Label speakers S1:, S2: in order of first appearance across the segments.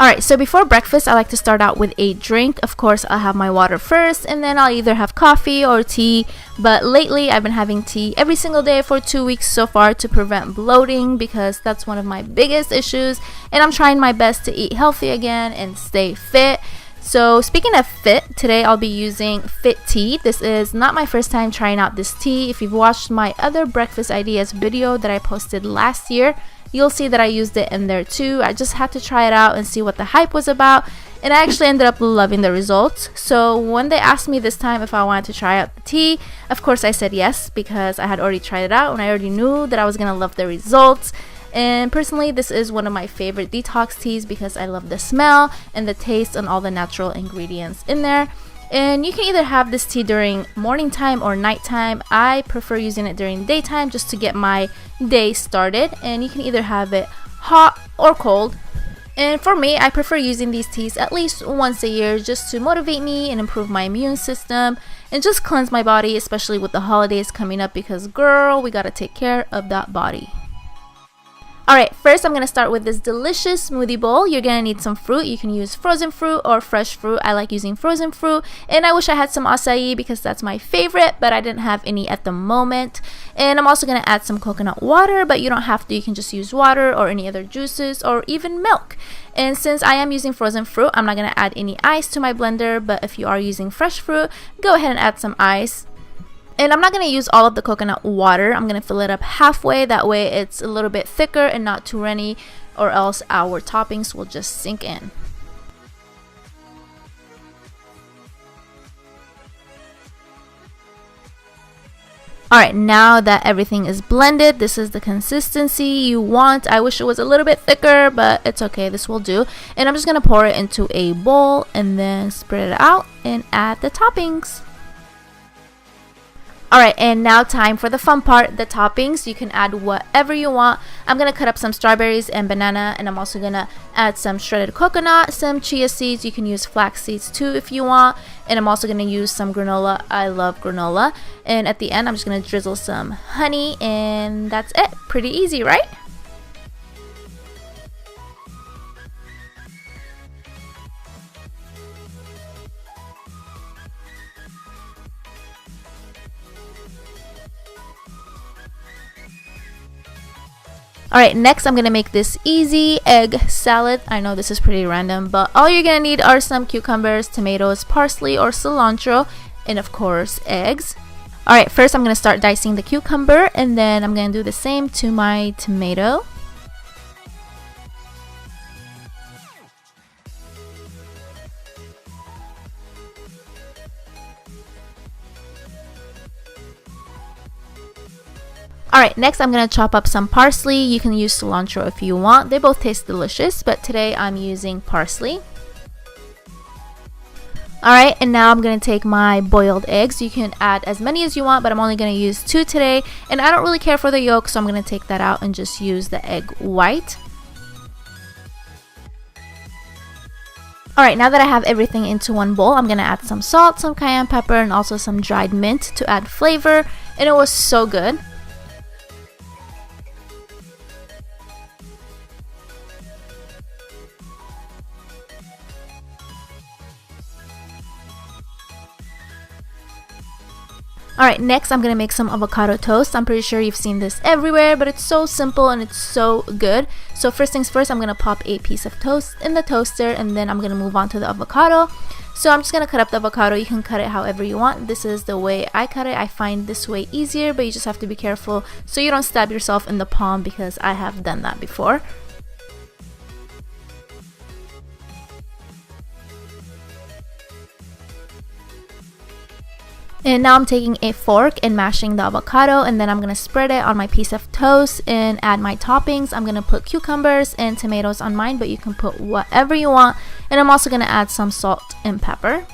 S1: Alright, so before breakfast, I like to start out with a drink. Of course, I'll have my water first, and then I'll either have coffee or tea. But lately, I've been having tea every single day for 2 weeks so far to prevent bloating, because that's one of my biggest issues. And I'm trying my best to eat healthy again and stay fit. So speaking of fit, today I'll be using Fit Tea. This is not my first time trying out this tea. If you've watched my other breakfast ideas video that I posted last year, you'll see that I used it in there too. I just had to try it out and see what the hype was about, and I actually ended up loving the results. So when they asked me this time if I wanted to try out the tea, of course I said yes, because I had already tried it out and I already knew that I was gonna love the results. And personally, this is one of my favorite detox teas because I love the smell and the taste and all the natural ingredients in there. And you can either have this tea during morning time or nighttime. I prefer using it during daytime just to get my day started. And you can either have it hot or cold. And for me, I prefer using these teas at least once a year just to motivate me and improve my immune system and just cleanse my body, especially with the holidays coming up, because girl, we gotta take care of that body. Alright, first I'm going to start with this delicious smoothie bowl. You're going to need some fruit. You can use frozen fruit or fresh fruit. I like using frozen fruit, and I wish I had some acai because that's my favorite, but I didn't have any at the moment. And I'm also going to add some coconut water, but you don't have to. You can just use water or any other juices or even milk. And since I am using frozen fruit, I'm not going to add any ice to my blender, but if you are using fresh fruit, go ahead and add some ice. And I'm not going to use all of the coconut water. I'm going to fill it up halfway. That way it's a little bit thicker and not too runny, or else our toppings will just sink in. Alright, now that everything is blended, this is the consistency you want. I wish it was a little bit thicker, but it's okay. This will do. And I'm just going to pour it into a bowl and then spread it out and add the toppings. Alright, and now time for the fun part, the toppings. You can add whatever you want. I'm going to cut up some strawberries and banana, and I'm also going to add some shredded coconut, some chia seeds. You can use flax seeds too if you want. And I'm also going to use some granola. I love granola. And at the end, I'm just going to drizzle some honey, and that's it. Pretty easy, right? Alright, next I'm going to make this easy egg salad. I know this is pretty random, but all you're going to need are some cucumbers, tomatoes, parsley or cilantro, and of course eggs. Alright, first I'm going to start dicing the cucumber, and then I'm going to do the same to my tomato. Alright, next I'm going to chop up some parsley. You can use cilantro if you want. They both taste delicious, but today I'm using parsley. Alright, and now I'm going to take my boiled eggs. You can add as many as you want, but I'm only going to use 2 today. And I don't really care for the yolk, so I'm going to take that out and just use the egg white. Alright, now that I have everything into one bowl, I'm going to add some salt, some cayenne pepper, and also some dried mint to add flavor. And it was so good. Alright, next I'm going to make some avocado toast. I'm pretty sure you've seen this everywhere, but it's so simple and it's so good. So first things first, I'm going to pop a piece of toast in the toaster, and then I'm going to move on to the avocado. So I'm just going to cut up the avocado. You can cut it however you want. This is the way I cut it. I find this way easier, but you just have to be careful so you don't stab yourself in the palm, because I have done that before. And now I'm taking a fork and mashing the avocado, and then I'm going to spread it on my piece of toast and add my toppings. I'm going to put cucumbers and tomatoes on mine, but you can put whatever you want. And I'm also going to add some salt and pepper.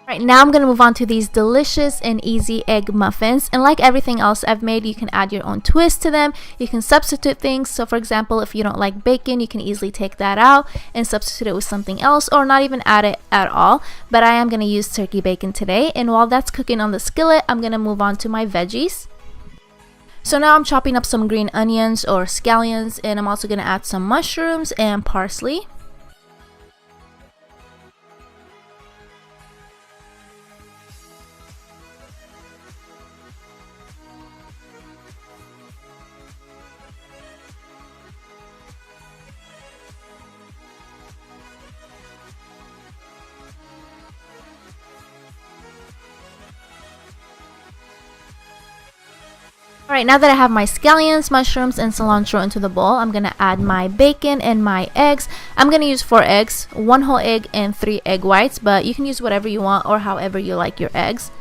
S1: Right, now I'm going to move on to these delicious and easy egg muffins. And like everything else I've made, you can add your own twist to them. You can substitute things. So for example, if you don't like bacon, you can easily take that out and substitute it with something else, or not even add it at all. But I am going to use turkey bacon today. And while that's cooking on the skillet, I'm going to move on to my veggies. So now I'm chopping up some green onions or scallions, and I'm also going to add some mushrooms and parsley. Alright, now that I have my scallions, mushrooms, and cilantro into the bowl, I'm going to add my bacon and my eggs. I'm going to use 4 eggs, 1 whole egg, and 3 egg whites, but you can use whatever you want or however you like your eggs.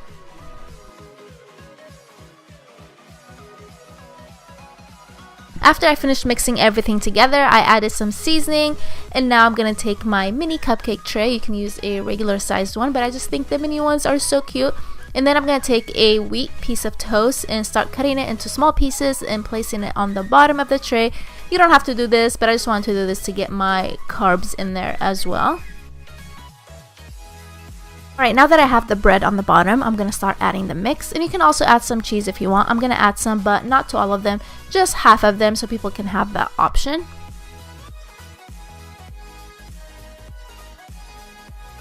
S1: After I finished mixing everything together, I added some seasoning, and now I'm going to take my mini cupcake tray. You can use a regular sized one, but I just think the mini ones are so cute. And then I'm going to take a wheat piece of toast and start cutting it into small pieces and placing it on the bottom of the tray. You don't have to do this, but I just wanted to do this to get my carbs in there as well. Alright, now that I have the bread on the bottom, I'm going to start adding the mix. And you can also add some cheese if you want. I'm going to add some, but not to all of them, just half of them so people can have that option.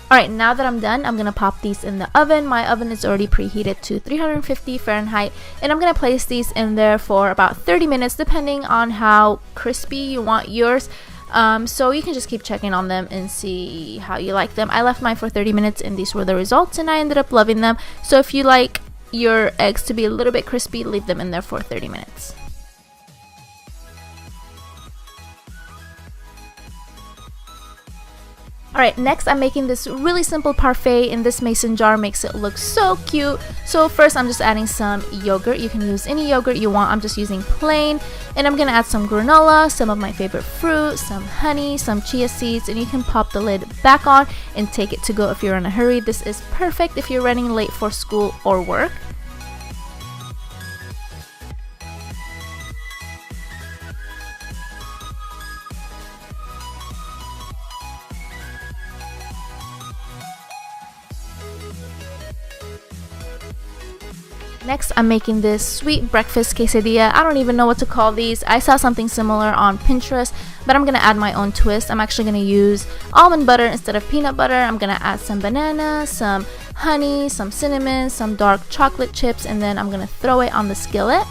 S1: Alright, now that I'm done, I'm going to pop these in the oven. My oven is already preheated to 350 Fahrenheit, and I'm going to place these in there for about 30 minutes depending on how crispy you want yours. So you can just keep checking on them and see how you like them. I left mine for 30 minutes and these were the results, and I ended up loving them. So if you like your eggs to be a little bit crispy, leave them in there for 30 minutes. Alright, next I'm making this really simple parfait in this mason jar. Makes it look so cute. So first I'm just adding some yogurt. You can use any yogurt you want. I'm just using plain. And I'm going to add some granola, some of my favorite fruit, some honey, some chia seeds, and you can pop the lid back on and take it to go if you're in a hurry. This is perfect if you're running late for school or work. Next, I'm making this sweet breakfast quesadilla. I don't even know what to call these. I saw something similar on Pinterest, but I'm going to add my own twist. I'm actually going to use almond butter instead of peanut butter. I'm going to add some banana, some honey, some cinnamon, some dark chocolate chips, and then I'm going to throw it on the skillet.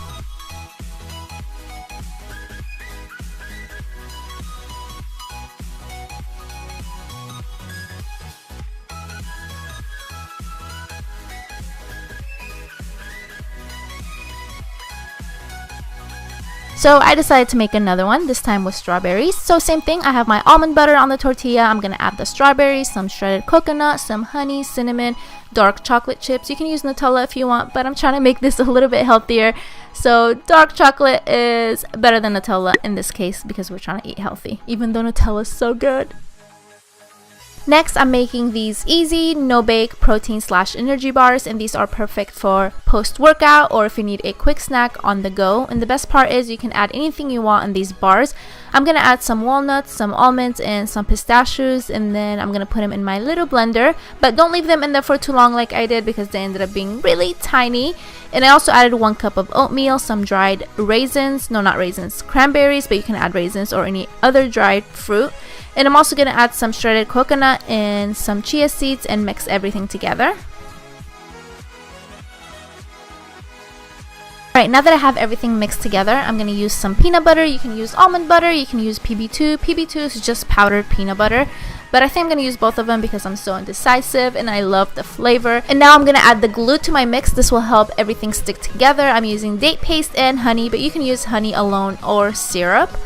S1: So I decided to make another one, this time with strawberries. So same thing, I have my almond butter on the tortilla. I'm going to add the strawberries, some shredded coconut, some honey, cinnamon, dark chocolate chips. You can use Nutella if you want, but I'm trying to make this a little bit healthier. So dark chocolate is better than Nutella in this case because we're trying to eat healthy, even though Nutella is so good. Next, I'm making these easy, no-bake protein/energy bars, and these are perfect for post-workout or if you need a quick snack on the go. And the best part is you can add anything you want in these bars. I'm going to add some walnuts, some almonds, and some pistachios, and then I'm going to put them in my little blender. But don't leave them in there for too long like I did because they ended up being really tiny. And I also added 1 cup of oatmeal, some dried raisins, no, not raisins, cranberries, but you can add raisins or any other dried fruit. And I'm also going to add some shredded coconut and some chia seeds and mix everything together. Alright, now that I have everything mixed together, I'm going to use some peanut butter. You can use almond butter, you can use PB2. PB2 is just powdered peanut butter. But I think I'm going to use both of them because I'm so indecisive and I love the flavor. And now I'm going to add the glue to my mix. This will help everything stick together. I'm using date paste and honey, but you can use honey alone or syrup.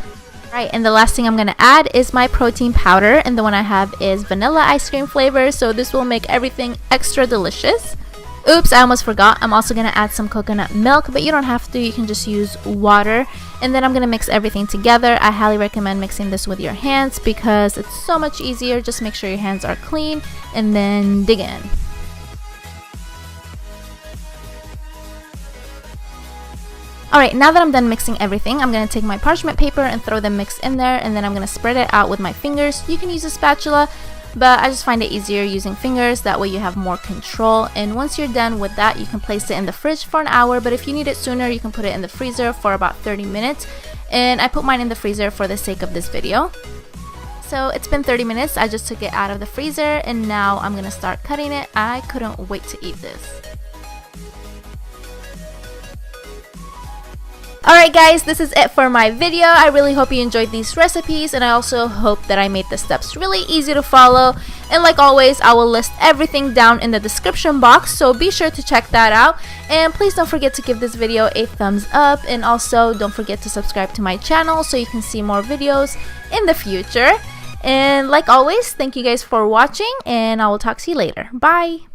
S1: Right, and the last thing I'm going to add is my protein powder, and the one I have is vanilla ice cream flavor, so this will make everything extra delicious. Oops, I almost forgot. I'm also going to add some coconut milk, but you don't have to. You can just use water. And then I'm going to mix everything together. I highly recommend mixing this with your hands because it's so much easier. Just make sure your hands are clean and then dig in. Alright, now that I'm done mixing everything, I'm going to take my parchment paper and throw the mix in there, and then I'm going to spread it out with my fingers. You can use a spatula, but I just find it easier using fingers. That way you have more control. And once you're done with that, you can place it in the fridge for an hour, but if you need it sooner, you can put it in the freezer for about 30 minutes. And I put mine in the freezer for the sake of this video. So it's been 30 minutes. I just took it out of the freezer, and now I'm going to start cutting it. I couldn't wait to eat this. Alright guys, this is it for my video. I really hope you enjoyed these recipes, and I also hope that I made the steps really easy to follow. And like always, I will list everything down in the description box, so be sure to check that out. And please don't forget to give this video a thumbs up, and also don't forget to subscribe to my channel so you can see more videos in the future. And like always, thank you guys for watching, and I will talk to you later. Bye!